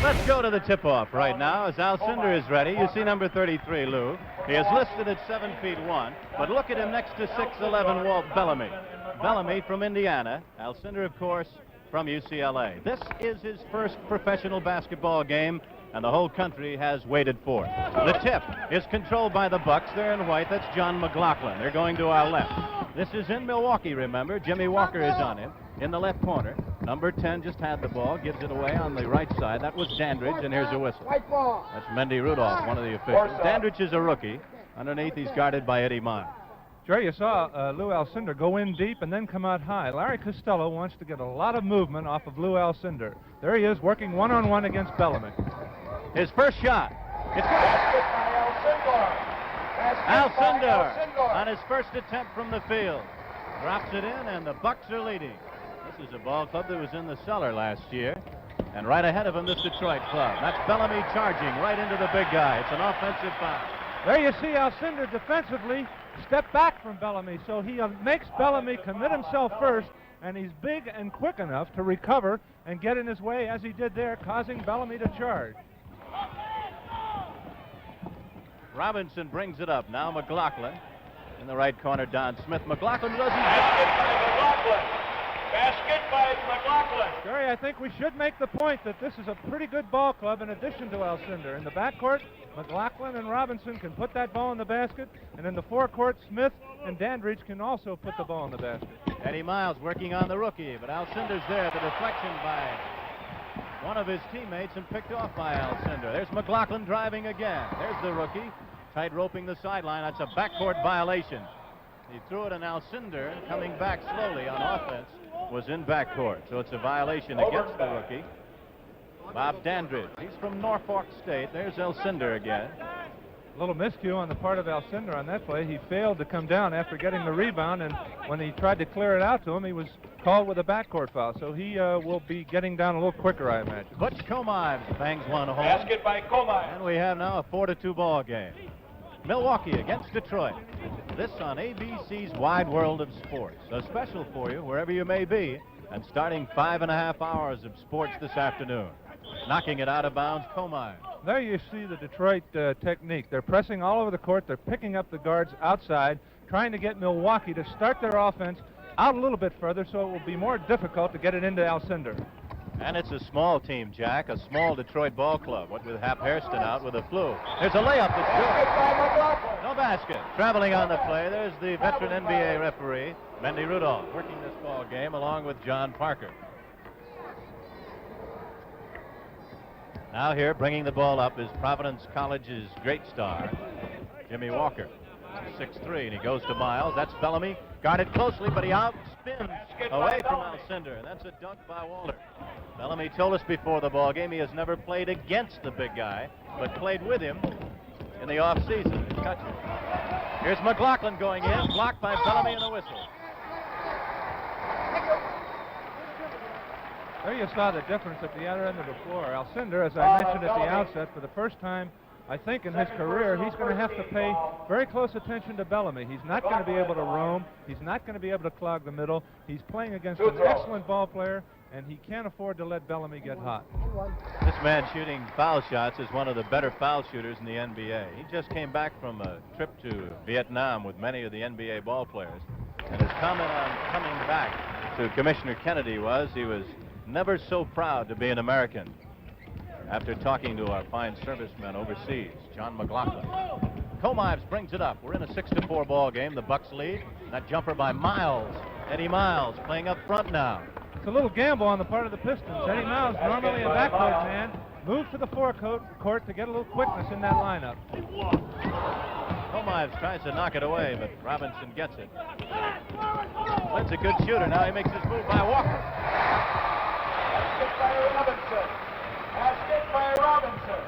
Let's go to the tip-off right now as Alcindor is ready. You see number 33, Lou. He is listed at 7'1", but look at him next to 6'11" Walt Bellamy. Bellamy from Indiana. Alcindor, of course, from UCLA. This is his first professional basketball game, and the whole country has waited for it. The tip is controlled by the Bucks. They're in white. That's John McLaughlin. They're going to our left. This is in Milwaukee, remember. Jimmy Walker is on him in the left corner. Number 10 just had the ball, gives it away on the right side. That was Dandridge, and here's a whistle. That's Mendy Rudolph, one of the officials. Dandridge is a rookie. Underneath, he's guarded by Eddie Miles. Jerry, you saw Lou Alcindor go in deep and then come out high. Larry Costello wants to get a lot of movement off of Lou Alcindor. There he is, working one-on-one against Bellamy. His first shot. It's good. Alcindor on his first attempt from the field. Drops it in, and the Bucks are leading. This is a ball club that was in the cellar last year. And right ahead of him, this Detroit club. That's Bellamy charging right into the big guy. It's an offensive foul. There you see Alcindor defensively step back from Bellamy, so he makes Bellamy commit himself first, and he's big and quick enough to recover and get in his way as he did there, causing Bellamy to charge. Robinson brings it up. Now McLaughlin. In the right corner, Don Smith. McLaughlin does his Basket by McLaughlin. Jerry, I think we should make the point that this is a pretty good ball club in addition to Alcindor. In the backcourt, McLaughlin and Robinson can put that ball in the basket, and in the forecourt, Smith and Dandridge can also put the ball in the basket. Eddie Miles working on the rookie, but Alcindor's there. The deflection by one of his teammates and picked off by Alcindor. There's McLaughlin driving again. There's the rookie, tight roping the sideline. That's a backcourt violation. He threw it, and Alcindor, coming back slowly on offense, was in backcourt. So it's a violation against the rookie. Bob Dandridge. He's from Norfolk State. There's Alcindor again. A little miscue on the part of Alcindor on that play. He failed to come down after getting the rebound, and when he tried to clear it out to him, he was called with a backcourt foul. So he will be getting down a little quicker, I imagine. Butch Comives bangs one home. Basket by Comives. And we have now a 4-2 ball game. Milwaukee against Detroit. This on ABC's Wide World of Sports. A special for you wherever you may be, and starting 5.5 hours of sports this afternoon. Knocking it out of bounds, Comives. There you see the Detroit technique. They're pressing all over the court. They're picking up the guards outside, trying to get Milwaukee to start their offense out a little bit further, so it will be more difficult to get it into Alcindor. And it's a small team, Jack, a small Detroit ball club. What with Hap Hairston out with a flu. There's a layup that's good. No basket. Traveling on the play, there's the veteran NBA referee, Mendy Rudolph, working this ball game along with John Parker. Now here, bringing the ball up, is Providence College's great star, Jimmy Walker. 6'3", and he goes to Miles. That's Bellamy. Guarded closely, but he outspins away from Alcindor. That's a dunk by Walter. Bellamy told us before the ball game he has never played against the big guy, but played with him in the offseason. Here's McLaughlin going in, blocked by Bellamy and a whistle. There you saw the difference at the other end of the floor. Alcindor, as I mentioned at the outset, for the first time, I think in his career, he's going to have to pay very close attention to Bellamy. He's not going to be able to roam. He's not going to be able to clog the middle. He's playing against an excellent ball player, and he can't afford to let Bellamy get hot. This man shooting foul shots is one of the better foul shooters in the NBA. He just came back from a trip to Vietnam with many of the NBA ball players, and his comment on coming back to Commissioner Kennedy was he was never so proud to be an American. After talking to our fine servicemen overseas, John McLaughlin. Comives brings it up. We're in a 6-4 ball game. The Bucks lead. That jumper by Miles. Eddie Miles playing up front now. It's a little gamble on the part of the Pistons. Eddie Miles, normally a backcourt man, moves to the forecourt to get a little quickness in that lineup. Comives tries to knock it away, but Robinson gets it. That's a good shooter. Now he makes his move by Walker. Basket by Robinson. Basket by Robinson.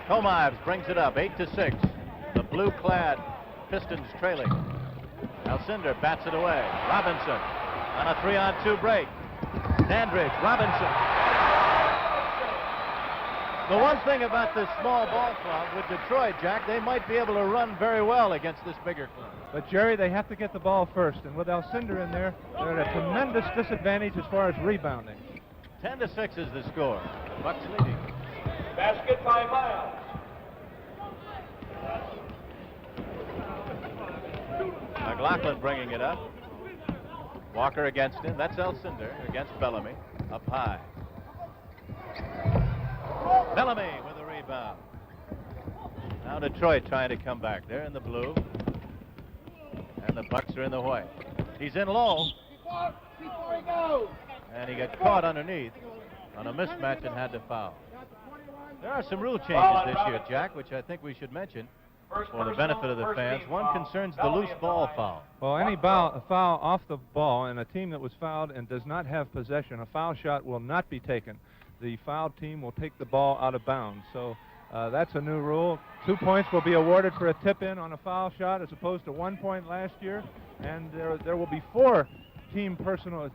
Comives brings it up, 8-6. The blue-clad Pistons trailing. Alcindor bats it away. Robinson on a 3-on-2 break. Dandridge, Robinson. The one thing about this small ball club with Detroit, Jack, they might be able to run very well against this bigger club. But, Jerry, they have to get the ball first, and with Alcindor in there, they're at a tremendous disadvantage as far as rebounding. 10-6 is the score. Bucks leading. Basket by Miles. McLaughlin bringing it up. Walker against him. That's Alcindor against Bellamy. Up high. Bellamy with a rebound. Now Detroit trying to come back. They're in the blue. And the Bucks are in the white. He's in low. And he got caught underneath on a mismatch and had to foul. There are some rule changes this year, Jack, which I think we should mention for the benefit of the fans. One concerns the loose ball foul. Well, any foul off the ball and a team that was fouled and does not have possession, a foul shot will not be taken. The fouled team will take the ball out of bounds. So that's a new rule. 2 points will be awarded for a tip-in on a foul shot as opposed to 1 point last year. And there will be 4 team personal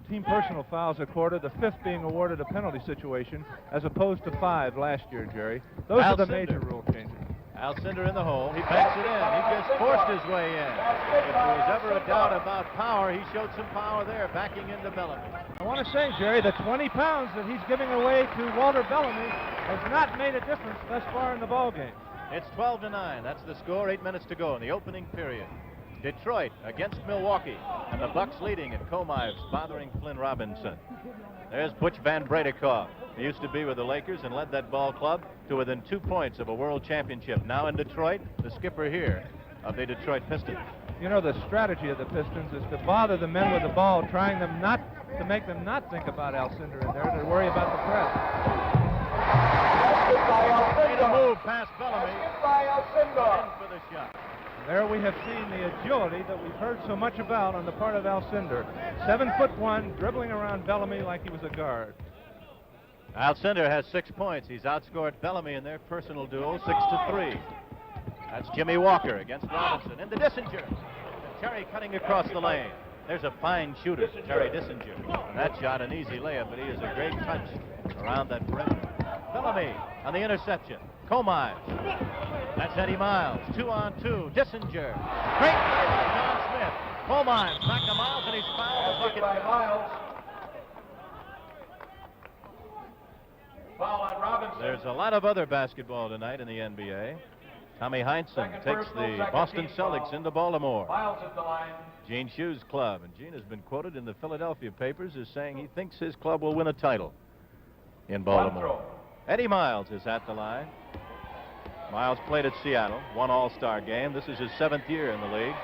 fouls a quarter, the 5th being awarded a penalty situation as opposed to 5 last year, Jerry. Those are the major rule changes. Alcindor in the hole. He banks it in. He just forced his way in. If there was ever a doubt about power, he showed some power there, backing into Bellamy. I want to say, Jerry, the 20 pounds that he's giving away to Walter Bellamy has not made a difference thus far in the ballgame. It's 12-9. That's the score. 8 minutes to go in the opening period. Detroit against Milwaukee, and the Bucks leading at Comives, bothering Flynn Robinson. There's Butch Van Bredekoff. He used to be with the Lakers and led that ball club to within 2 points of a world championship. Now in Detroit, the skipper here of the Detroit Pistons. You know, the strategy of the Pistons is to bother the men with the ball, trying them not to make them not think about Alcindor in there, to worry about the press. Made a move past Bellamy. In for the shot. There we have seen the agility that we've heard so much about on the part of Alcindor. 7'1", dribbling around Bellamy like he was a guard. Alcindor has 6 points. He's outscored Bellamy in their personal duel 6-3. That's Jimmy Walker against Robinson. In the Dissinger. And Terry cutting across the lane. There's a fine shooter, Terry Dissinger. And that shot an easy layup, but he is a great touch around that perimeter. Bellamy on the interception. Comives. That's Eddie Miles. 2-on-2. Dissinger. Great play by Don Smith. Comives back to Miles, and he's fouled. The bucket by Miles. Foul on Robinson. There's a lot of other basketball tonight in the NBA. Tommy Heinsohn takes the Boston Celtics into Baltimore. Miles at the line. Gene Shue's club, and Gene has been quoted in the Philadelphia papers as saying he thinks his club will win a title in Baltimore. Eddie Miles is at the line. Miles played at Seattle, one All-Star game. This is his 7th year in the league.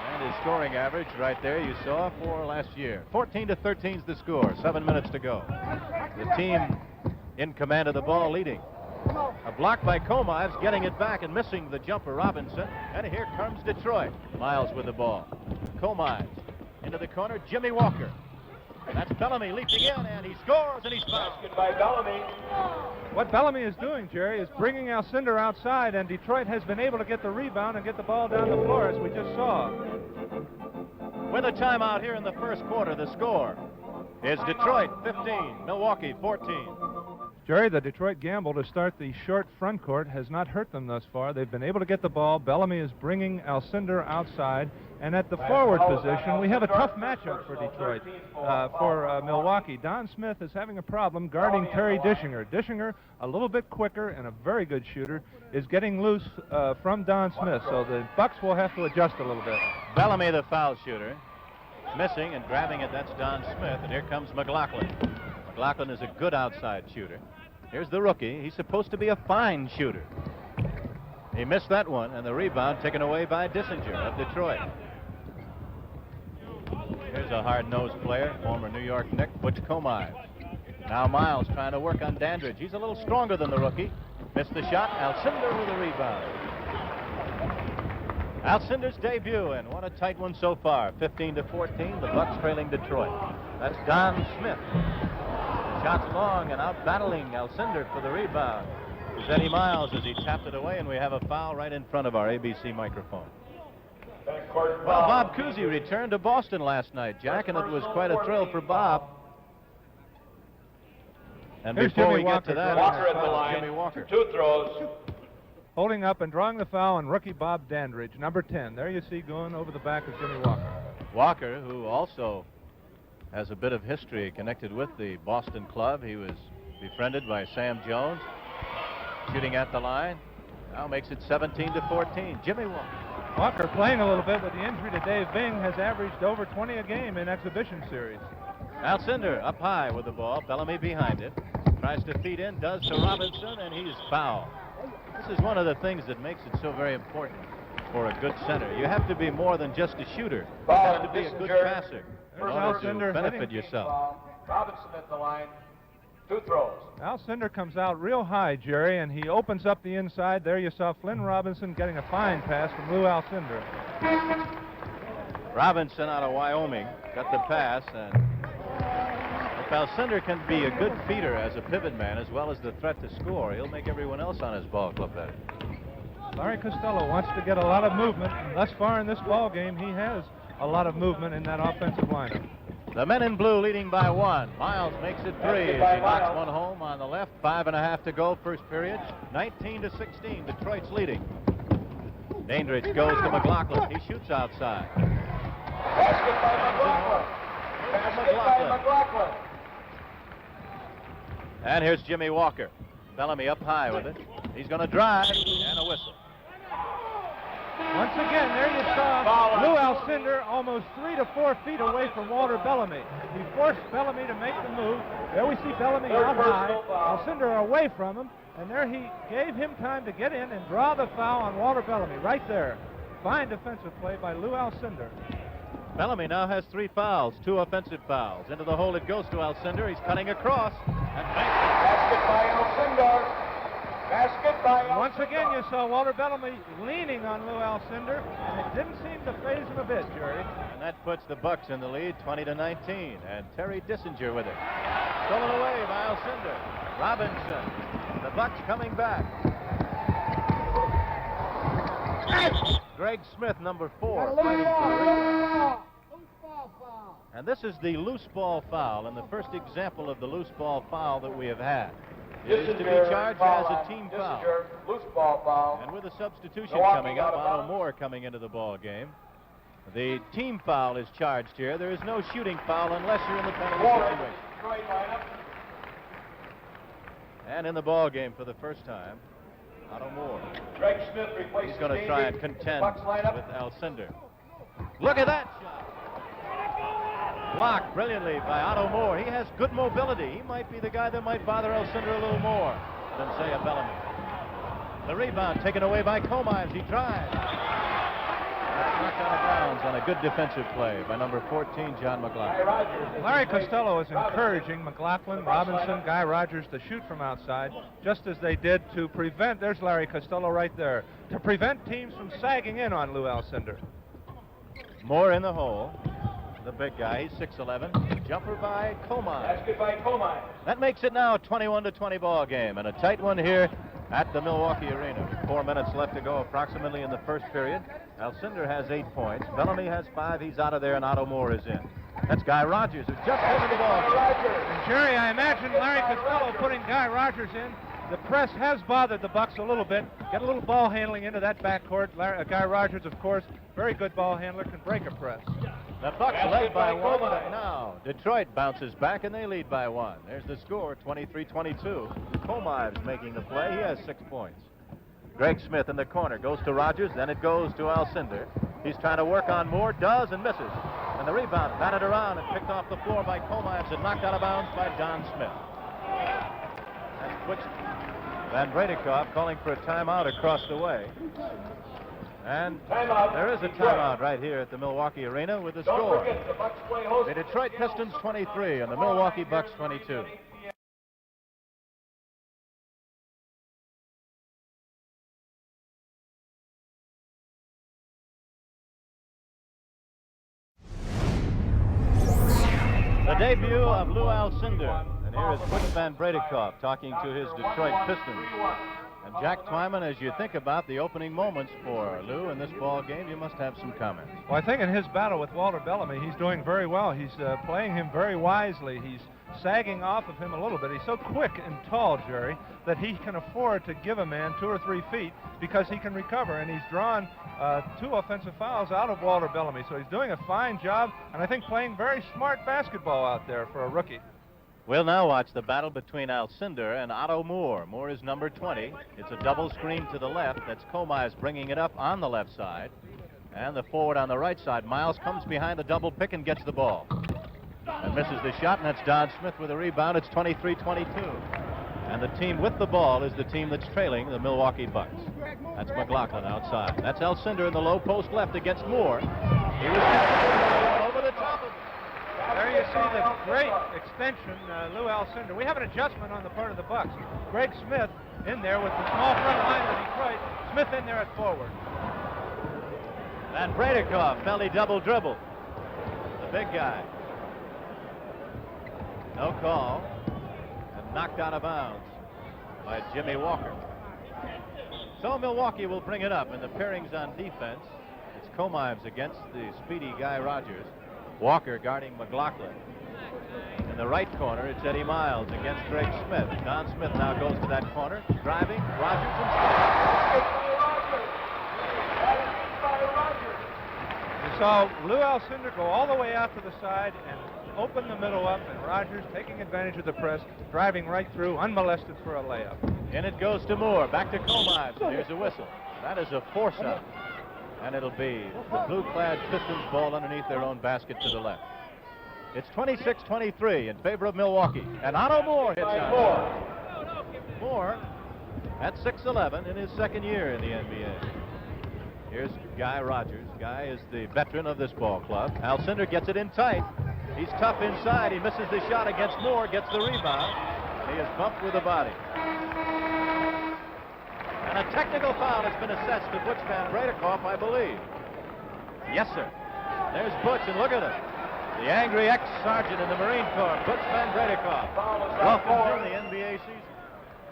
And his scoring average right there, you saw, for last year. 14-13 is the score, 7 minutes to go. The team in command of the ball leading. A block by Comives, getting it back and missing the jumper Robinson. And here comes Detroit. Miles with the ball. Comives into the corner, Jimmy Walker. That's Bellamy leaping in, and he scores, and he's fouled. By Bellamy. What Bellamy is doing, Jerry, is bringing Alcindor outside, and Detroit has been able to get the rebound and get the ball down the floor, as we just saw. With a timeout here in the first quarter, the score is Detroit 15, Milwaukee 14. Jerry, the Detroit gamble to start the short front court has not hurt them thus far. They've been able to get the ball. Bellamy is bringing Alcindor outside. And at the forward position, we have a tough matchup for Detroit, for Milwaukee. Don Smith is having a problem guarding Terry Dischinger. Dischinger, a little bit quicker and a very good shooter, is getting loose from Don Smith. So the Bucks will have to adjust a little bit. Bellamy, the foul shooter, missing and grabbing it. That's Don Smith. And here comes McLaughlin. McLaughlin is a good outside shooter. Here's the rookie. He's supposed to be a fine shooter. He missed that one, and the rebound taken away by Dissinger of Detroit. Here's a hard-nosed player, former New York Knick, Butch Comives. Now Miles trying to work on Dandridge. He's a little stronger than the rookie. Missed the shot. Alcindor with a rebound. Alcindor's debut, and what a tight one so far. 15-14, the Bucks trailing Detroit. That's Don Smith. Shot's long and out battling Alcindor for the rebound. It's Eddie Miles as he tapped it away, and we have a foul right in front of our ABC microphone. Well, Bob Cousy returned to Boston last night, Jack, and it was quite a thrill for Bob. And Here's before Jimmy we Walker. get to that, Walker at the line. Jimmy Walker. 2 throws. Holding up and drawing the foul on rookie Bob Dandridge, number 10. There you see going over the back of Jimmy Walker. Walker, who also has a bit of history connected with the Boston club. He was befriended by Sam Jones. Shooting at the line. Now makes it 17-14. Jimmy Walker. Walker playing a little bit with the injury to Dave Bing has averaged over 20 a game in exhibition series. Alcindor up high with the ball. Bellamy behind it. Tries to feed in, does to Robinson, and he's fouled. This is one of the things that makes it so very important for a good center. You have to be more than just a shooter. You have to be a good passer in order to benefit yourself. Robinson at the line. 2 throws. Alcindor comes out real high, Jerry, and he opens up the inside. There you saw Flynn Robinson getting a fine pass from Lou Alcindor. Robinson out of Wyoming got the pass, and if Alcindor can be a good feeder as a pivot man as well as the threat to score, he'll make everyone else on his ball club better. Larry Costello wants to get a lot of movement, and thus far in this ball game, he has a lot of movement in that offensive lineup. The men in blue leading by 1. Miles makes it 3 as he knocks one home on the left. 5.5 to go, first period. 19-16, Detroit's leading. Dandridge goes to McLaughlin. He shoots outside. Basket by McLaughlin. Basket by McLaughlin. And here's Jimmy Walker. Bellamy up high with it. He's going to drive, and a whistle. Once again, there you saw Lou Alcindor almost 3 to 4 feet away from Walter Bellamy. He forced Bellamy to make the move. There we see Bellamy out high, Alcindor away from him, and there he gave him time to get in and draw the foul on Walter Bellamy right there. Fine defensive play by Lou Alcindor. Bellamy now has 3 fouls, 2 offensive fouls. Into the hole it goes to Alcindor. He's cutting across and makes it. Basket by Alcindor. Basket by Alcindor. Once again, you saw Walter Bellamy leaning on Lou Alcindor, and it didn't seem to faze him a bit, Jerry. And that puts the Bucks in the lead, 20-19. And Terry Dissinger with it. Stolen away by Alcindor. Robinson. The Bucks coming back. Greg Smith, number 4, fighting for and this is the loose ball foul, and the first example of the loose ball foul that we have had. It is to be charged as a team foul. Loose ball foul. And with a substitution coming up, Otto Moore coming into the ball game, the team foul is charged here. There is no shooting foul unless you're in the penalty situation. And in the ball game for the first time, Otto Moore. Greg Smith replaces He's going to try and contend with Alcindor. Look at that shot. Blocked brilliantly by Otto Moore. He has good mobility. He might be the guy that might bother Alcindor a little more than, say, a Bellamy. The rebound taken away by Comimes. He tries. Knocked out of bounds on a good defensive play by number 14, John McLaughlin. Larry Costello is encouraging McLaughlin, Robinson, Guy Rogers to shoot from outside, just as they did to prevent, there's Larry Costello right there, to prevent teams from sagging in on Lou Alcindor. Moore in the hole. The big guy, he's 6'11". Jumper by Comimes. Basket by Comimes. That makes it now a 21-20 ball game, and a tight one here at the Milwaukee Arena. 4 minutes left to go approximately in the first period. Alcindor has 8 points. Bellamy has 5. He's out of there, and Otto Moore is in. That's Guy Rogers, who just came in the ball game. And Jerry, I imagine Larry Costello putting Guy Rogers in. The press has bothered the Bucks a little bit. Get a little ball handling into that backcourt. Guy Rogers, of course, very good ball handler, can break a press. The Bucks led by 1, but now Detroit bounces back and they lead by 1. There's the score, 23-22. Comimes making the play. He has 6 points. Greg Smith in the corner goes to Rogers, then it goes to Alcindor. He's trying to work on Moore, does and misses. And the rebound batted around and picked off the floor by Comimes and knocked out of bounds by Don Smith. That's switched. Van Bredikov calling for a timeout across the way. And there is a timeout right here at the Milwaukee Arena with the score. The Detroit Pistons 23 and the Milwaukee Bucks 22. The debut of Lou Alcindor. And here is Butch Van Bredikov talking to his Detroit Pistons. And Jack Twyman, as you think about the opening moments for Lou in this ball game, you must have some comments. Well, I think in his battle with Walter Bellamy, he's doing very well. He's playing him very wisely. He's sagging off of him a little bit. He's so quick and tall, Jerry, that he can afford to give a man 2 or 3 feet because he can recover. And he's drawn 2 offensive fouls out of Walter Bellamy. So he's doing a fine job, and I think playing very smart basketball out there for a rookie. We'll now watch the battle between Alcindor and Otto Moore. Moore is number 20. It's a double screen to the left. That's Comize bringing it up on the left side. And the forward on the right side. Miles comes behind the double pick and gets the ball. And misses the shot, and that's Don Smith with a rebound. It's 23-22. And the team with the ball is the team that's trailing the Milwaukee Bucks. That's McLaughlin outside. That's Alcindor in the low post left against Moore. He was over the top of it. There you see the great extension, Lou Alcindor. We have an adjustment on the part of the Bucks. Greg Smith in there with the small front line of Detroit. Smith in there at forward. And Bradikoff, belly double dribble. The big guy. No call. And knocked out of bounds by Jimmy Walker. So Milwaukee will bring it up, and the pairings on defense. It's Comives against the speedy Guy Rogers. Walker guarding McLaughlin. In the right corner, it's Eddie Miles against Greg Smith. Don Smith now goes to that corner, driving. Rogers and Smith. You saw Lou Alcindor go all the way out to the side and open the middle up, and Rogers taking advantage of the press, driving right through, unmolested for a layup. And it goes to Moore. Back to Comives. And here's a whistle. That is a force out. And it'll be the blue-clad Pistons ball underneath their own basket to the left. It's 26-23 in favor of Milwaukee. And Otto Moore hits out. Moore at 6'11" in his second year in the NBA. Here's Guy Rogers. Guy is the veteran of this ball club. Alcindor gets it in tight. He's tough inside. He misses the shot against Moore, gets the rebound. He is bumped with the body. And a technical foul has been assessed to Butch Van Bradikoff, I believe. Yes, sir. There's Butch, and look at him. The angry ex-sergeant in the Marine Corps, Butch Van Bradikoff. Welcome to the NBA season.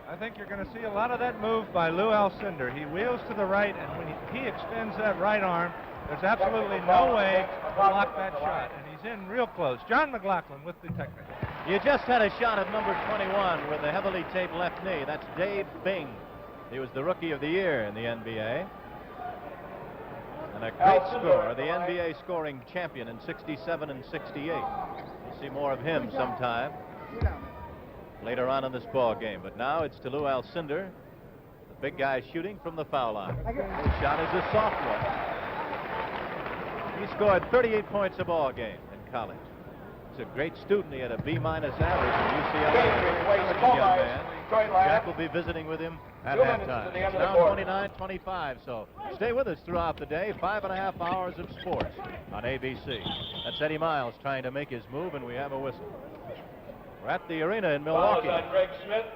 I think you're going to see a lot of that move by Lou Alcindor. He wheels to the right, and when he extends that right arm, there's absolutely no way to block that shot. And he's in real close. John McLaughlin with the technical. You just had a shot of number 21 with a heavily taped left knee. That's Dave Bing. He was the Rookie of the Year in the NBA. And a great scorer, the NBA scoring champion in 67 and 68. We'll see more of him sometime later on in this ball game. But now it's to Lou Alcindor, the big guy shooting from the foul line. His shot is a soft one. He scored 38 points a ball game in college. He's a great student. He had a B- average at UCLA. Young man. Jack will be visiting with him at halftime. It's now 29-25, so stay with us throughout the day. 5.5 hours of sports on ABC. That's Eddie Miles trying to make his move, and we have a whistle. We're at the arena in Milwaukee. Greg Smith.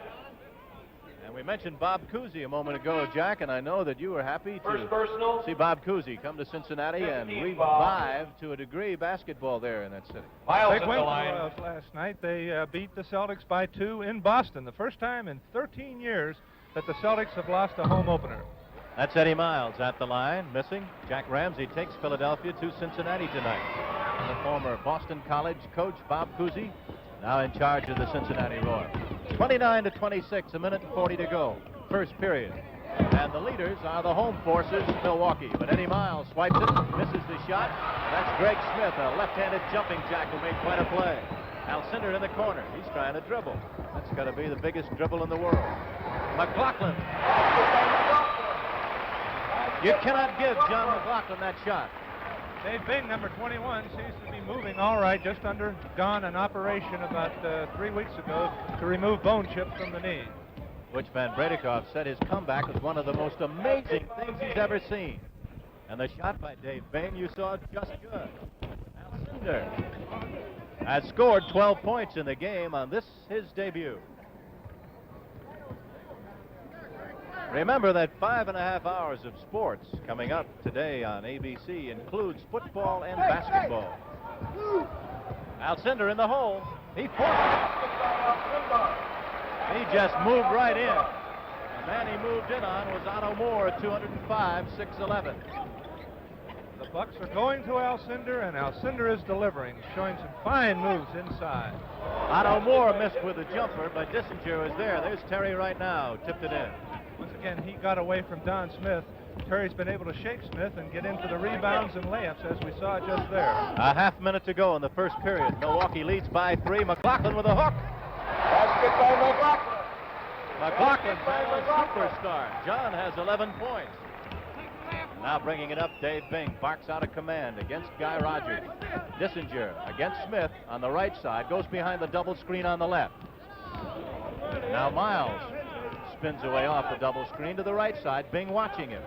And we mentioned Bob Cousy a moment ago, Jack, and I know that you were happy to see Bob Cousy come to Cincinnati and revive, to a degree, basketball there in that city. Miles Big win for last night. They beat the Celtics by 2 in Boston. The first time in 13 years that the Celtics have lost a home opener. That's Eddie Miles at the line, missing. Jack Ramsey takes Philadelphia to Cincinnati tonight. And the former Boston College coach, Bob Cousy, now in charge of the Cincinnati Royals. 29-26, a minute and 40 to go. First period. And the leaders are the home forces, Milwaukee. But Eddie Miles swipes it, misses the shot. That's Greg Smith, a left-handed jumping jack who made quite a play. Alcindor in the corner. He's trying to dribble. That's got to be the biggest dribble in the world. McLaughlin. You cannot give John McLaughlin that shot. Dave Bing, number 21, seems to be moving all right, just undergone an operation about 3 weeks ago to remove bone chips from the knee. Butch Van Bradikoff said his comeback was one of the most amazing things he's ever seen. And the shot by Dave Bing, you saw just good. Alcindor has scored 12 points in the game on this, his debut. Remember that 5.5 hours of sports coming up today on ABC includes football and basketball. Alcindor in the hole. He forced it. He just moved right in. The man he moved in on was Otto Moore at 205, 6'11". The Bucks are going to Alcindor, and Alcindor is delivering, showing some fine moves inside. Otto Moore missed with a jumper, but Dissinger was there. There's Terry right now, tipped it in. Once again, he got away from Don Smith. Terry's been able to shake Smith and get into the rebounds and layups, as we saw just there. A half minute to go in the first period. Milwaukee leads by 3. McLaughlin with a hook. Basket by McLaughlin. McLaughlin's now a superstar. John has 11 points. Now bringing it up, Dave Bing barks out of command against Guy Rogers. Dissinger against Smith on the right side, goes behind the double screen on the left. Now Miles spins away off the double screen to the right side, Bing watching him.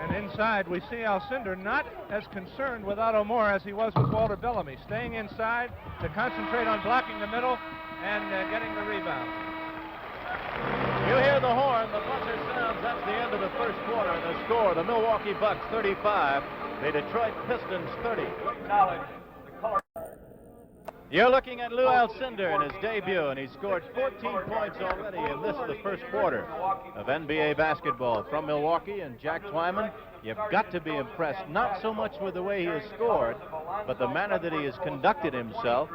And inside, we see Alcindor not as concerned with Otto Moore as he was with Walter Bellamy, staying inside to concentrate on blocking the middle and getting the rebound. You hear the horn, the buzzer sounds. That's the end of the first quarter. The score, the Milwaukee Bucks 35, the Detroit Pistons 30. You're looking at Lou Alcindor in his debut, and he scored 14 points already in this, the first quarter of NBA basketball from Milwaukee. And Jack Twyman, you've got to be impressed, not so much with the way he has scored, but the manner that he has conducted himself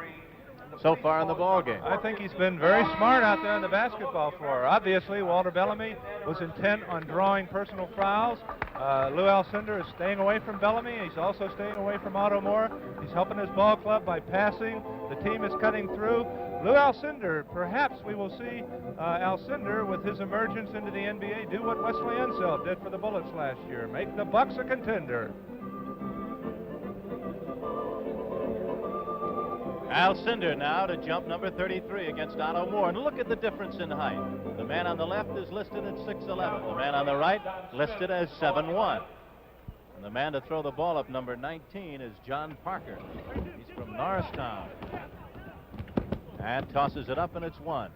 so far in the ball game. I think he's been very smart out there on the basketball floor. Obviously, Walter Bellamy was intent on drawing personal fouls. Lou Alcindor is staying away from Bellamy. He's also staying away from Otto Moore. He's helping his ball club by passing. The team is cutting through. Lou Alcindor, perhaps we will see Alcindor with his emergence into the NBA do what Wesley Unseld did for the Bullets last year, make the Bucks a contender. Alcindor now to jump number 33 against Otto Moore. And look at the difference in height. The man on the left is listed at 6'11". The man on the right listed as 7'1". And the man to throw the ball up, number 19, is John Parker. He's from Norristown. And tosses it up, and it's one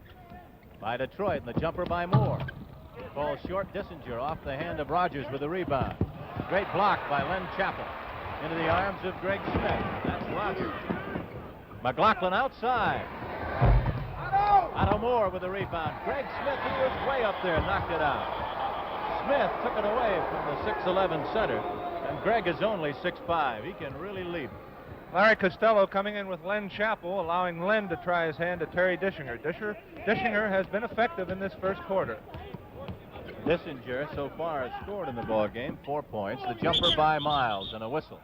by Detroit. And the jumper by Moore. Falls short. Dissinger off the hand of Rogers with the rebound. Great block by Len Chappell into the arms of Greg Smith. That's Rogers. McLaughlin outside. Otto Moore with the rebound. Greg Smith, he was way up there, knocked it out. Smith took it away from the 6'11 center, and Greg is only 6'5". He can really leap. Larry Costello coming in with Len Chappell, allowing Len to try his hand at Terry Dishinger. Dishinger has been effective in this first quarter. Dissinger so far has scored in the ball game, 4 points. The jumper by Miles and a whistle.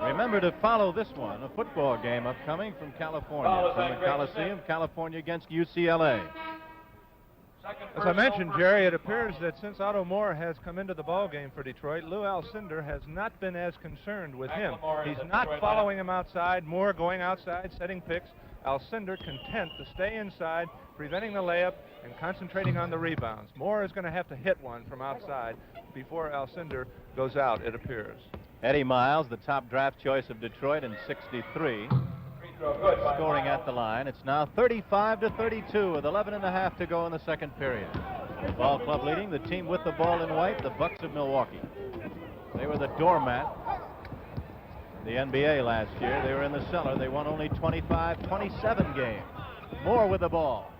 Remember to follow this one, a football game upcoming from California, from the Coliseum, California against UCLA. As I mentioned, Jerry, it appears that since Otto Moore has come into the ball game for Detroit, Lou Alcindor has not been as concerned with him. He's not following him outside. Moore going outside, setting picks. Alcindor content to stay inside, preventing the layup and concentrating on the rebounds. Moore is going to have to hit one from outside before Alcindor goes out, it appears. Eddie Miles, the top draft choice of Detroit in '63, scoring at the line. It's now 35-32 with 11.5 to go in the second period. The ball club leading, the team with the ball in white, the Bucks of Milwaukee. They were the doormat in the NBA last year. They were in the cellar. They won only 25-27 games. Moore with the ball.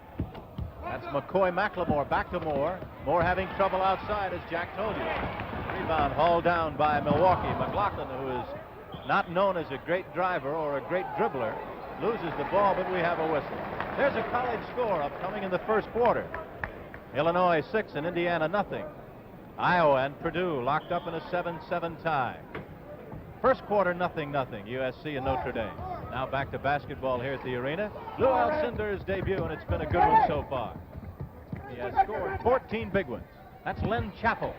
That's McCoy-McLemore back to Moore. Moore having trouble outside, as Jack told you. Rebound hauled down by Milwaukee. McLaughlin, who is not known as a great driver or a great dribbler, loses the ball, but we have a whistle. There's a college score upcoming in the first quarter. Illinois 6 and Indiana nothing. Iowa and Purdue locked up in a 7-7 tie. First quarter, 0-0, USC and Notre Dame. Now back to basketball here at the arena. Lou Alcindor's debut, and it's been a good one so far. He has scored 14 big ones. That's Len Chappell.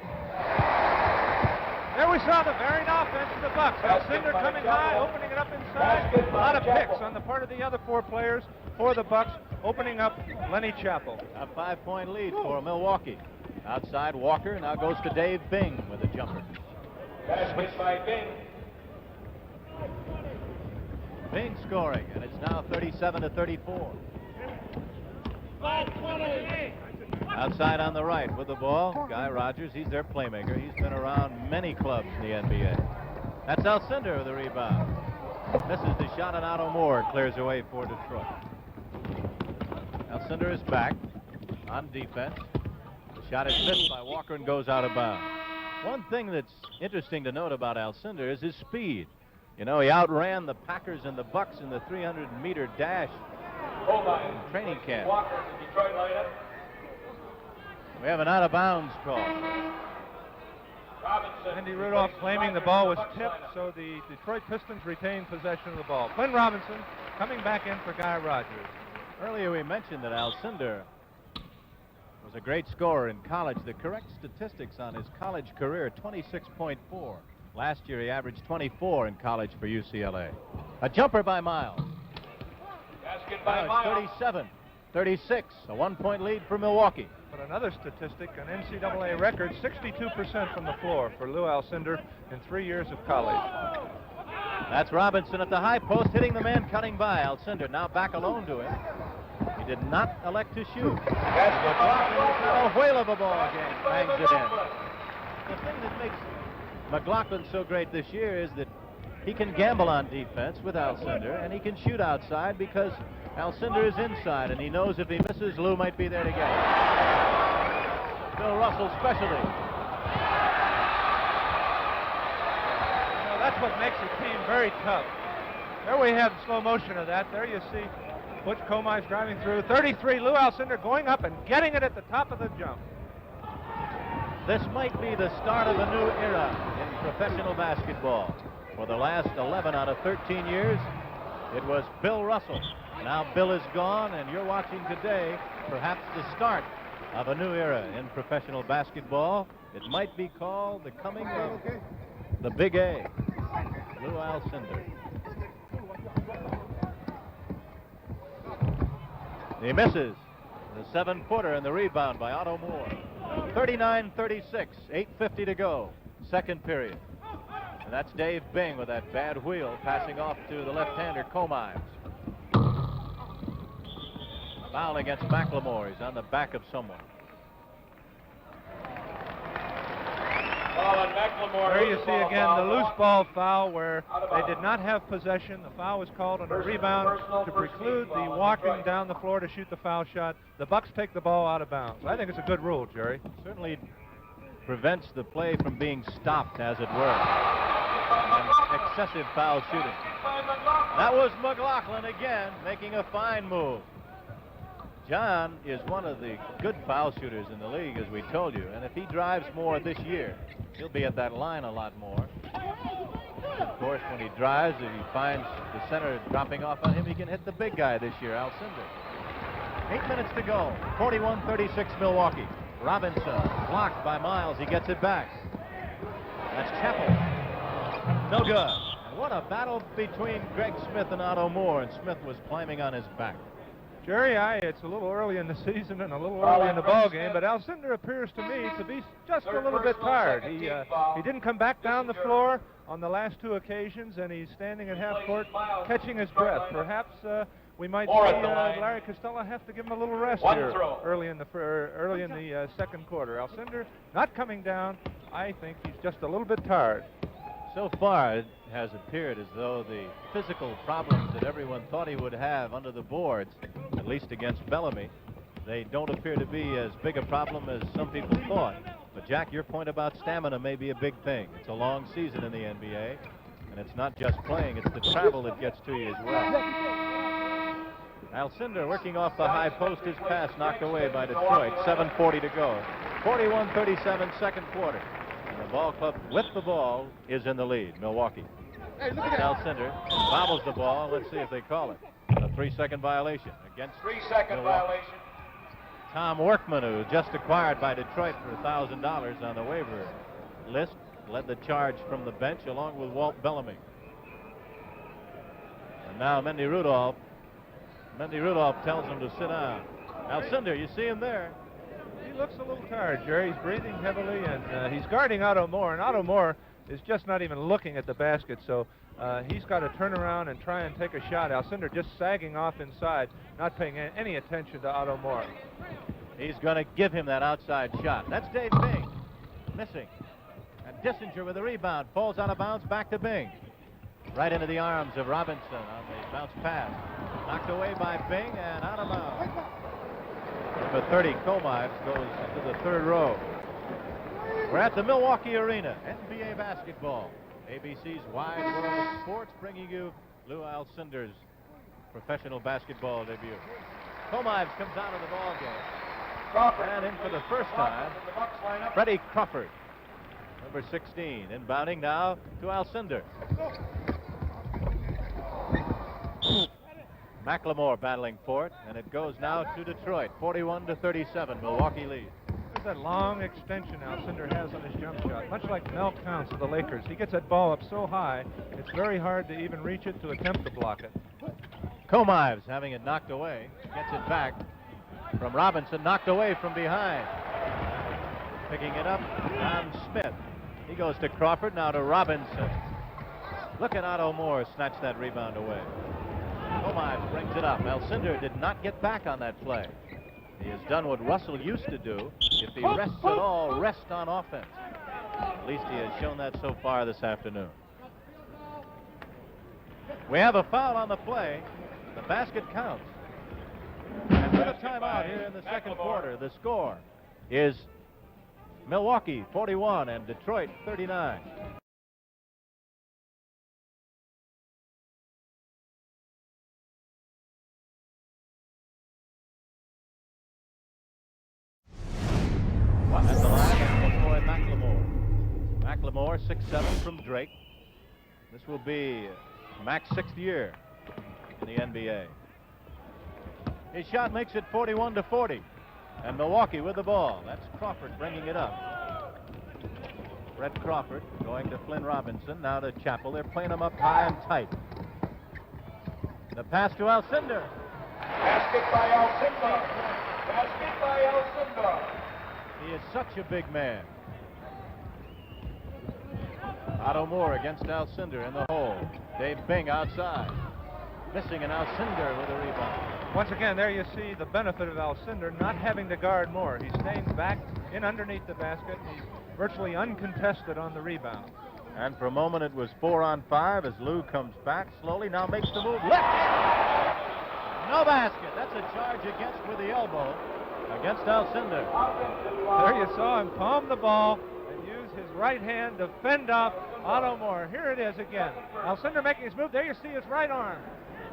There we saw the varied offense of the Bucks. Alcindor coming high, opening it up inside. A lot of picks on the part of the other four players for the Bucks, opening up Lenny Chappell. A 5-point lead for Milwaukee. Outside, Walker now goes to Dave Bing with a jumper. Basket by Bing. Bing scoring, and it's now 37-34. Outside on the right with the ball, Guy Rogers. He's their playmaker. He's been around many clubs in the NBA. That's Alcindor with the rebound. Misses the shot, and Otto Moore clears away for Detroit. Alcindor is back on defense. The shot is missed by Walker and goes out of bounds. One thing that's interesting to note about Alcindor is his speed. You know, he outran the Packers and the Bucks in the 300-meter dash in training camp. Walker, the Detroit lineup. We have an out-of-bounds call. Andy Rudolph claiming the ball was tipped, so the Detroit Pistons retain possession of the ball. Glenn Robinson coming back in for Guy Rogers. Earlier we mentioned that Alcindor was a great scorer in college. The correct statistics on his college career, 26.4. Last year he averaged 24 in college for UCLA. A jumper by Miles. Basket by Now Miles. it's 37, 36, a 1-point lead for Milwaukee. But another statistic, an NCAA record, 62% from the floor for Lou Alcindor in 3 years of college. That's Robinson at the high post, hitting the man cutting by. Alcindor now back alone to him. He did not elect to shoot. A whale of a ball game, bangs it in. The thing that makes McLaughlin so great this year is that he can gamble on defense with Alcindor, and he can shoot outside because Alcindor is inside, and he knows if he misses, Lou might be there to get it. Bill Russell's specialty. That's what makes a team very tough. There we have slow motion of that. There you see Butch Comize driving through. 33, Lou Alcindor going up and getting it at the top of the jump. This might be the start of a new era in professional basketball. For the last 11 out of 13 years, it was Bill Russell. Now Bill is gone, and you're watching today perhaps the start of a new era in professional basketball. It might be called the coming of the Big A, Lou Alcindor. He misses the 7-footer and the rebound by Otto Moore. 39-36, 8:50 to go, second period. And that's Dave Bing with that bad wheel passing off to the left-hander Comize. Foul against McLemore. He's on the back of someone. There you see again the loose ball foul where they did not have possession. The foul was called on a rebound to preclude the walking down the floor to shoot the foul shot. The Bucks take the ball out of bounds. I think it's a good rule, Jerry. Certainly prevents the play from being stopped, as it were. And excessive foul shooting. That was McLaughlin again, making a fine move. John is one of the good foul shooters in the league, as we told you, and if he drives more this year, he'll be at that line a lot more. Of course, when he drives, if he finds the center dropping off on him, he can hit the big guy this year, Alcindor. 8 minutes to go, 41-36 Milwaukee. Robinson blocked by Miles. He gets it back. That's Chappell. No good. And what a battle between Greg Smith and Otto Moore, and Smith was climbing on his back. Jerry, it's a little early in the season and a little early in the ball game, but Alcindor appears to me to be just a little bit tired. He didn't come back down the floor on the last 2 occasions, and he's standing at half court catching his breath. Perhaps we might see Larry Costello have to give him a little rest here early in the second quarter. Alcindor not coming down. I think he's just a little bit tired. So far, it has appeared as though the physical problems that everyone thought he would have under the boards, at least against Bellamy, they don't appear to be as big a problem as some people thought. But Jack, your point about stamina may be a big thing. It's a long season in the NBA, and it's not just playing, it's the travel that gets to you as well. Alcindor working off the high post, his pass knocked away by Detroit. 7:40 to go. 41-37 second quarter. And the ball club with the ball is in the lead, Milwaukee. Hey, look at Alcindor bobbles the ball. Let's see if they call it. A 3-second violation against 3-second Milwaukee. violation. Tom Workman, who was just acquired by Detroit for $1,000 on the waiver list, led the charge from the bench along with Walt Bellamy. And now Mendy Rudolph tells him to sit down. Alcindor, you see him there. He looks a little tired, Jerry. He's breathing heavily, and he's guarding Otto Moore, and Otto Moore is just not even looking at the basket, so he's got to turn around and try and take a shot. Alcindor just sagging off inside, not paying any attention to Otto Moore. He's going to give him that outside shot. That's Dave Bing, missing. And Dissinger with a rebound, falls out of bounds, back to Bing. Right into the arms of Robinson on the bounce pass. Knocked away by Bing and out of bounds. Number 30, Comize, goes to the third row. We're at the Milwaukee Arena, NBA basketball. ABC's Wide World of Sports, bringing you Lou Alcindor's professional basketball debut. Comize comes out of the ball game. And in for the first time, Freddie Crawford. Number 16, inbounding now to Alcindor. McLemore battling for it, and it goes now to Detroit. 41-37, Milwaukee leads. There's that long extension Alcindor has on his jump shot, much like Mel Counts of the Lakers. He gets that ball up so high, it's very hard to even reach it to attempt to block it. Comives having it knocked away, gets it back from Robinson, knocked away from behind. Picking it up, Don Smith. He goes to Crawford, now to Robinson. Look at Otto Moore snatch that rebound away. Comives brings it up. Alcindor did not get back on that play. He has done what Russell used to do. If he rests at all, rest on offense. At least he has shown that so far this afternoon. We have a foul on the play. The basket counts. And with a timeout here in the second quarter, the score is Milwaukee 41 and Detroit 39. At the line, McLemore. McLemore, 6'7" from Drake. This will be Mac's 6th year in the NBA. His shot makes it 41-40. And Milwaukee with the ball. That's Crawford bringing it up. Brett Crawford going to Flynn Robinson. Now to Chappell. They're playing him up high and tight. The pass to Alcindor. Basket by Alcindor. Basket by Alcindor. He is such a big man. Otto Moore against Alcindor in the hole. Dave Bing outside. Missing an Alcindor with a rebound. Once again, there you see the benefit of Alcindor not having to guard Moore. He's staying back in underneath the basket. He's virtually uncontested on the rebound. And for a moment it was 4-on-5 as Lou comes back slowly. Now makes the move. Left. No basket. That's a charge against with the elbow against Alcindor. There you saw him palm the ball and use his right hand to fend off Otto Moore. Here it is again. Alcindor making his move. There you see his right arm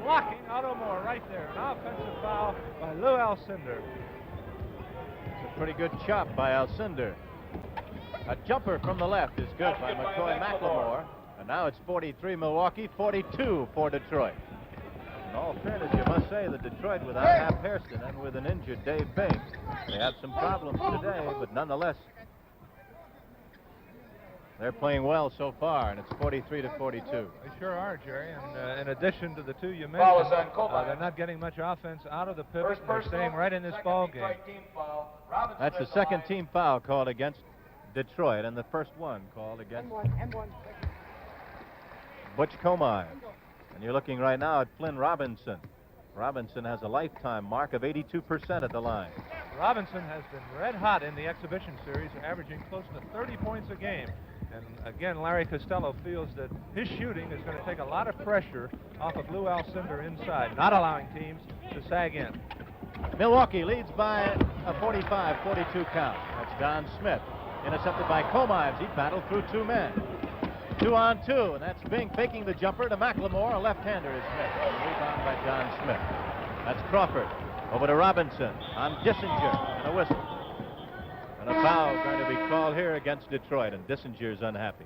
blocking Otto Moore right there. An offensive foul by Lou Alcindor. It's a pretty good chop by Alcindor. A jumper from the left is good by McCoy McLemore. And now it's 43 Milwaukee, 42 for Detroit. In all fairness, you must say that Detroit, without Hap Hairston and with an injured Dave Bing, they have some problems today, but nonetheless, they're playing well so far, and it's 43-42. They sure are, Jerry. And in addition to the two you mentioned, they're not getting much offense out of the pivot. They're staying right in this ball game. That's the second team foul called against Detroit, and the first one called against Butch Comive. And you're looking right now at Flynn Robinson. Robinson has a lifetime mark of 82% at the line. Robinson has been red hot in the exhibition series, averaging close to 30 points a game. And again, Larry Costello feels that his shooting is going to take a lot of pressure off of Lou Alcindor inside, not allowing teams to sag in. Milwaukee leads by a 45-42 count. That's Don Smith. Intercepted by Comives. He battled through two men. 2-on-2, and that's Bing faking the jumper to McLemore. A left-hander is Smith. Rebound by Don Smith. That's Crawford. Over to Robinson on Dissinger, and a whistle. And a foul going to be called here against Detroit, and Dissinger's unhappy.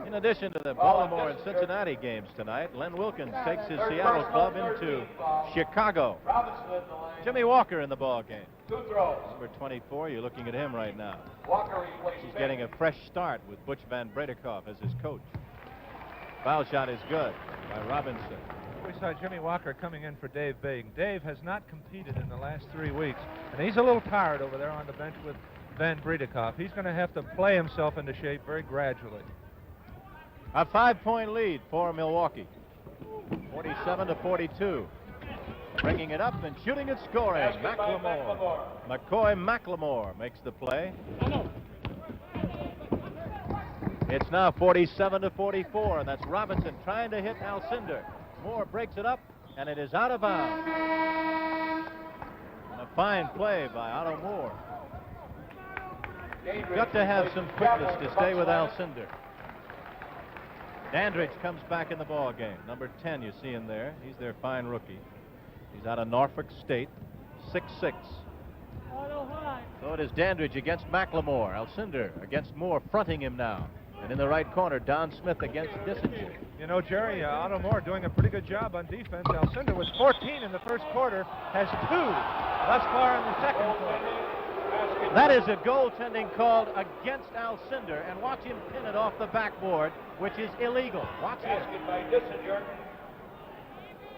In addition to the Baltimore and Cincinnati games tonight, Len Wilkins takes his Seattle club into Chicago. Jimmy Walker in the ball game. Number 24, you're looking at him right now. He's getting a fresh start with Butch Van Bredikoff as his coach. Foul shot is good by Robinson. We saw Jimmy Walker coming in for Dave Bing. Dave has not competed in the last 3 weeks, and he's a little tired over there on the bench with Van Bredikoff. He's going to have to play himself into shape very gradually. A 5-point lead for Milwaukee. 47-42. Bringing it up and shooting and scoring. McLemore. McCoy McLemore makes the play. It's now 47-44, and that's Robinson trying to hit Alcindor. Moore breaks it up, and it is out of bounds. And a fine play by Otto Moore. Got to have some quickness to stay with Alcindor. Dandridge comes back in the ball game. Number 10, you see him there. He's their fine rookie. He's out of Norfolk State, 6'6". So it is Dandridge against McLemore. Alcindor against Moore, fronting him now. And in the right corner, Don Smith against Dissinger. You know, Jerry, Otto Moore doing a pretty good job on defense. Alcindor was 14 in the first quarter, has 2 thus far in the second quarter. That is a goaltending called against Alcindor, and watch him pin it off the backboard, which is illegal. Watch it.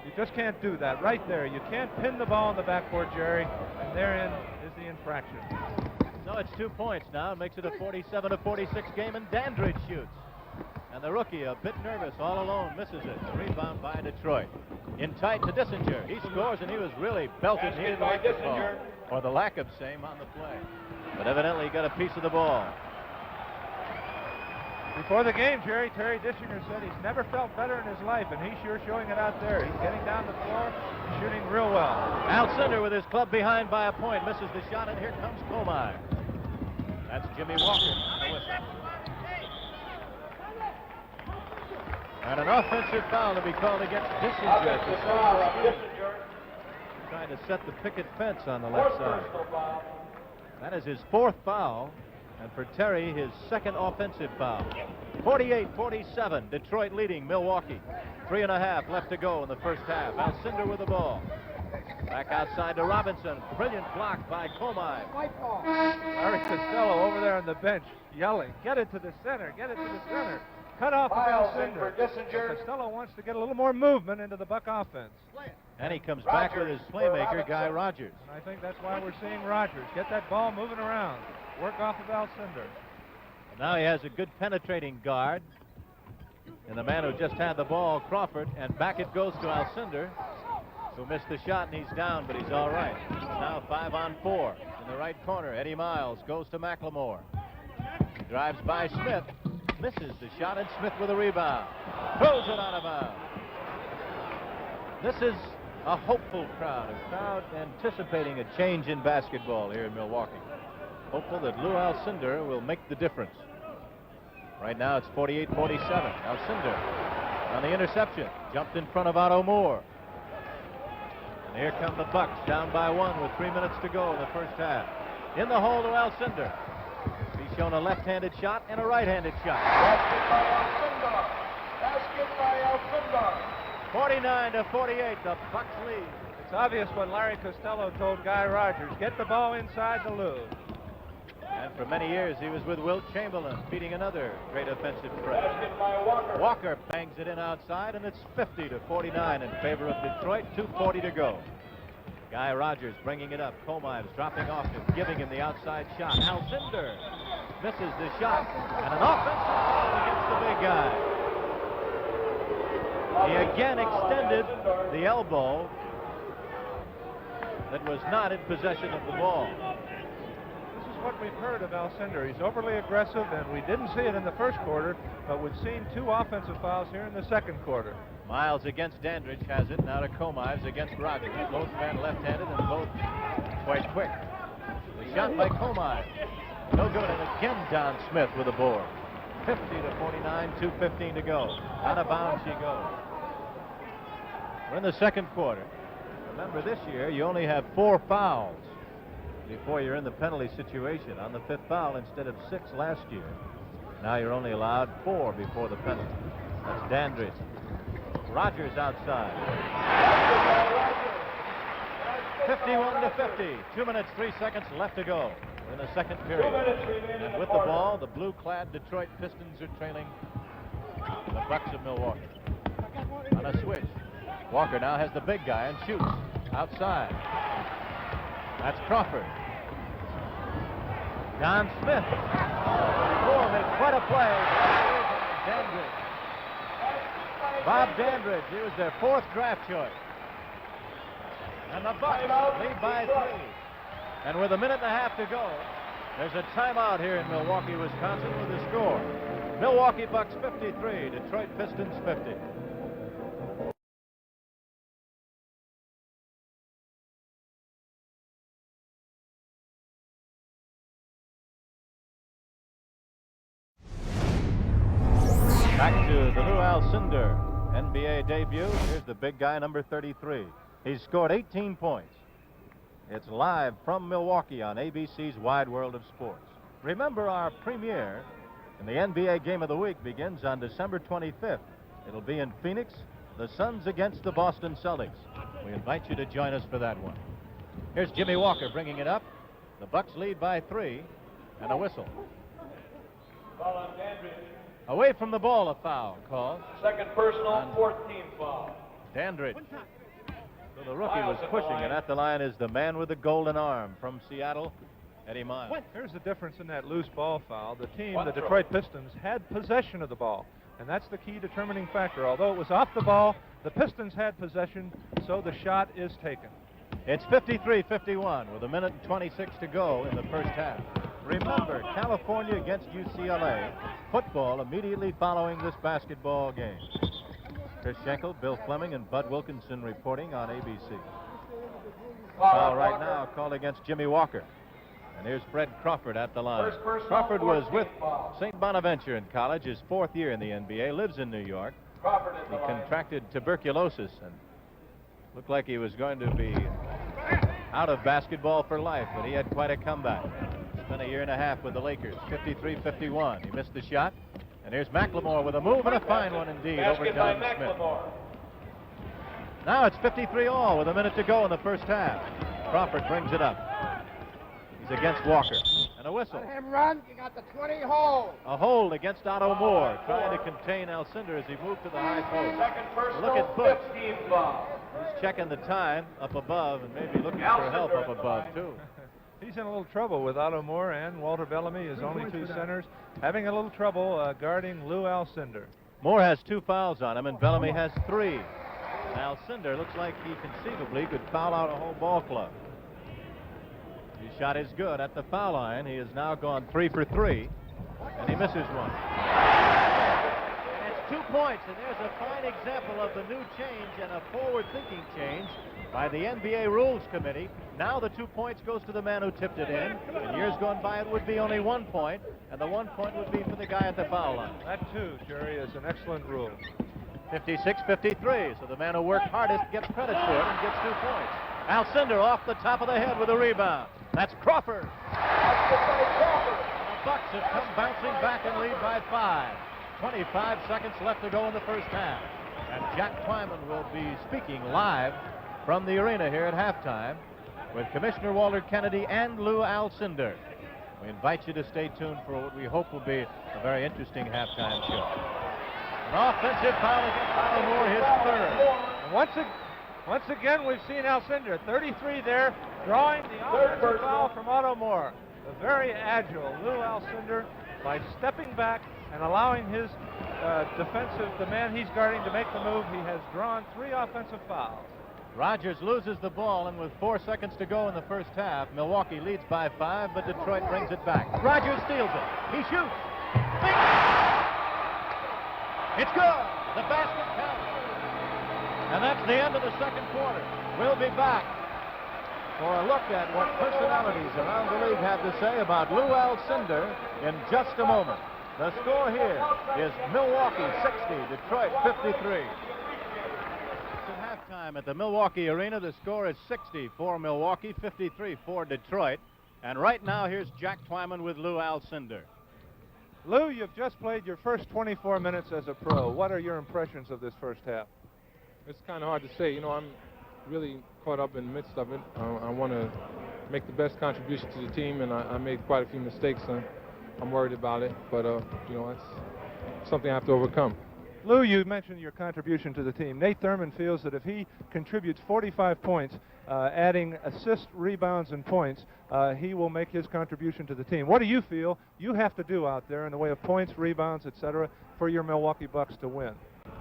You just can't do that right there. You can't pin the ball on the backboard, Jerry, and therein is the infraction. So it's 2 points now. It makes it a 47-46 game, and Dandridge shoots. And the rookie, a bit nervous, all alone, misses it. The rebound by Detroit. In tight to Dissinger. He scores, and he was really belted. He didn't like the ball, or the lack of same on the play. But evidently he got a piece of the ball. Before the game, Jerry, Terry Dissinger said he's never felt better in his life, and he's sure showing it out there. He's getting down the floor and shooting real well. Alcindor with his club behind by a point, misses the shot, and here comes Comine. That's Jimmy Walker on the whistle. And an offensive foul to be called against Dissinger. Trying to set the picket fence on the left side. That is his 4th foul. And for Terry, his 2nd offensive foul. 48-47, Detroit leading Milwaukee. 3.5 left to go in the first half. Alcindor with the ball. Back outside to Robinson. Brilliant block by Comine. Larry Costello over there on the bench yelling, get it to the center, get it to the center. Cut off of Alcindor. Costello wants to get a little more movement into the Buck offense. And he comes back with his playmaker, Guy Rogers. And I think that's why we're seeing Rogers get that ball moving around. Work off of Alcindor. Now he has a good penetrating guard. And the man who just had the ball, Crawford, and back it goes to Alcindor, who missed the shot, and he's down, but he's all right. Now 5-on-4. In the right corner, Eddie Miles goes to McLemore. He drives by Smith, misses the shot, and Smith with a rebound. Throws it out of bounds. This is a hopeful crowd, a crowd anticipating a change in basketball here in Milwaukee. Hopeful that Lou Alcindor will make the difference. Right now it's 48-47. Alcindor on the interception. Jumped in front of Otto Moore. And here come the Bucks, down by 1 with 3 minutes to go in the first half. In the hole to Alcindor. He's shown a left-handed shot and a right-handed shot. Basket by Alcindor. 49-48, the Bucks lead. It's obvious what Larry Costello told Guy Rogers, get the ball inside the Lou. And for many years, he was with Wilt Chamberlain, feeding another great offensive threat. Basket by Walker. Walker bangs it in outside, and it's 50-49 in favor of Detroit. 2:40 to go. Guy Rogers bringing it up. Comives dropping off him, giving him the outside shot. Alcindor misses the shot, and an offensive foul against the big guy. He again extended the elbow that was not in possession of the ball. What we've heard of Alcindor. He's overly aggressive, and we didn't see it in the first quarter, but we've seen 2 offensive fouls here in the second quarter. Miles against Dandridge has it. Now to Comives against Rogers. Both men left-handed and both quite quick. The shot by Comives. No good, and again Don Smith with a board. 50-49, 2:15 to go. Out of bounds she goes. We're in the second quarter. Remember, this year you only have 4 fouls before you're in the penalty situation. On the 5th foul instead of 6 last year. Now you're only allowed 4 before the penalty. That's Dandridge. Rogers outside. 51-50. 2 minutes, 3 seconds left to go in the second period. And with the ball, the blue-clad Detroit Pistons are trailing the Bucks of Milwaukee. On a switch. Walker now has the big guy and shoots outside. That's Crawford. Don Smith. Oh, made quite a play. Dandridge. Bob Dandridge. He was their 4th draft choice. And the Bucks lead by 3. And with 1.5 minutes to go, there's a timeout here in Milwaukee, Wisconsin with the score. Milwaukee Bucks 53, Detroit Pistons 50. Back to the Lou Alcindor NBA debut. Here's the big guy, number 33. He's scored 18 points It's live from Milwaukee on ABC's Wide World of Sports. Remember, our premiere in the NBA Game of the Week begins on December 25th. It'll be in Phoenix, the Suns against the Boston Celtics. We invite you to join us for that one. Here's Jimmy Walker bringing it up. The Bucks lead by 3, and a whistle. Foul on Dandridge. Away from the ball, a foul called. Second personal, 14 foul. Dandridge. So the rookie was pushing, and at the line is the man with the golden arm from Seattle, Eddie Miles. Here's the difference in that loose ball foul. The team, the Detroit Pistons, had possession of the ball, and that's the key determining factor. Although it was off the ball, the Pistons had possession, so the shot is taken. It's 53-51 with 1:26 to go in the first half. Remember, California against UCLA, football immediately following this basketball game. Chris Schenkel, Bill Fleming, and Bud Wilkinson reporting on ABC. Foul right now called against Jimmy Walker. And here's Fred Crawford at the line. Crawford was with St. Bonaventure in college, his 4th year in the NBA, lives in New York. He contracted tuberculosis and looked like he was going to be out of basketball for life, but he had quite a comeback. Spent a year and a half with the Lakers, 53-51. He missed the shot. And here's McLemore with a move, and a fine one indeed over Don Smith. Now it's 53-all with 1 minute to go in the first half. Crawford brings it up. He's against Walker. And a whistle. Let him run. You got the 20 hold. A hold against Otto Moore, trying to contain Alcindor as he moved to the high post. Second personal, Look at Butch. 15 foul. He's checking the time up above and maybe looking for help up above, too. He's in a little trouble with Otto Moore and Walter Bellamy, his only 2 centers, having a little trouble guarding Lou Alcindor. Moore has 2 fouls on him, and Bellamy has 3. And Alcindor looks like he conceivably could foul out a whole ball club. His shot is good at the foul line. He has now gone 3 for 3, and he misses one. And it's 2 points, and there's a fine example of the new change and a forward-thinking change by the NBA Rules Committee. Now the 2 points goes to the man who tipped it in. In years gone by, it would be only 1 point, and the 1 point would be for the guy at the foul line. That, too, Jerry, is an excellent rule. 56-53, so the man who worked hardest gets credit for it and gets 2 points. Alcindor off the top of the head with a rebound. That's Crawford. The Bucks have come bouncing back and lead by 5. 25 seconds left to go in the first half. And Jack Twyman will be speaking live from the arena here at halftime with Commissioner Walter Kennedy and Lou Alcindor. We invite you to stay tuned for what we hope will be a very interesting halftime show. An offensive foul against Otto Moore, his 3rd. And once again, we've seen Alcindor, 33 there, drawing the offensive foul from Otto Moore. The very agile Lou Alcindor, by stepping back and allowing his the man he's guarding to make the move, he has drawn 3 offensive fouls. Rogers loses the ball, and with 4 seconds to go in the first half, Milwaukee leads by 5, but Detroit brings it back. Rogers steals it. He shoots. It's good. The basket counts. And that's the end of the second quarter. We'll be back for a look at what personalities around the league have to say about Lou Alcindor in just a moment. The score here is Milwaukee 60, Detroit 53. At halftime at the Milwaukee Arena, the score is 60 for Milwaukee, 53 for Detroit. And right now, here's Jack Twyman with Lou Alcindor. Lou, you've just played your first 24 minutes as a pro. What are your impressions of this first half? It's kind of hard to say. You know, I'm really caught up in the midst of it. I want to make the best contribution to the team, and I made quite a few mistakes. I'm worried about it, but you know, it's something I have to overcome. Lou, you mentioned your contribution to the team. Nate Thurman feels that if he contributes 45 points, adding assists, rebounds, and points, he will make his contribution to the team. What do you feel you have to do out there in the way of points, rebounds, etc., for your Milwaukee Bucks to win?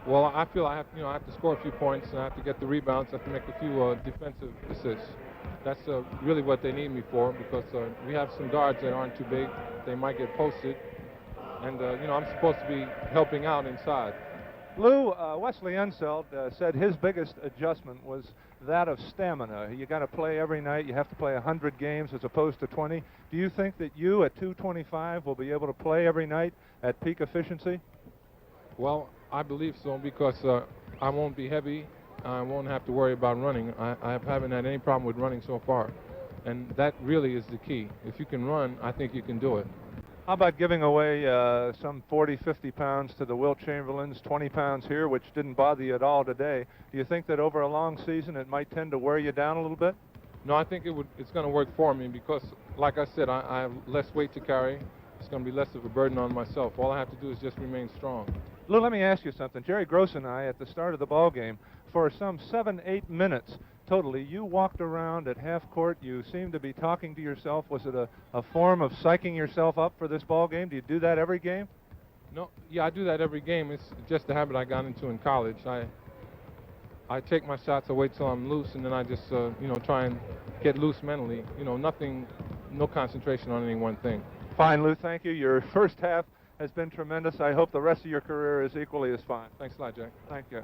Well, I feel I have to score a few points, and I have to get the rebounds. I have to make a few defensive assists. That's really what they need me for, because we have some guards that aren't too big. They might get posted, and you know, I'm supposed to be helping out inside. Lou, Wesley Unseld said his biggest adjustment was that of stamina. You got to play every night. You have to play 100 games as opposed to 20. Do you think that you at 225 will be able to play every night at peak efficiency? Well, I believe so, because I won't be heavy. I won't have to worry about running. I haven't had any problem with running so far. And that really is the key. If you can run, I think you can do it. How about giving away some 40, 50 pounds to the Wilt Chamberlains, 20 pounds here, which didn't bother you at all today? Do you think that over a long season it might tend to wear you down a little bit? No, I think it's going to work for me because, like I said, I have less weight to carry. It's going to be less of a burden on myself. All I have to do is just remain strong. Lou, let me ask you something. Jerry Gross and I, at the start of the ball game, for some 7-8 minutes totally, you walked around at half court. You seemed to be talking to yourself. Was it a form of psyching yourself up for this ball game? Do you do that every game? No, yeah, I do that every game. It's just the habit I got into in college. I take my shots, I wait till I'm loose, and then I just, try and get loose mentally. No concentration on any one thing. Fine, Lou, thank you. Your first half has been tremendous. I hope the rest of your career is equally as fine. Thanks a lot, Jack. Thank you.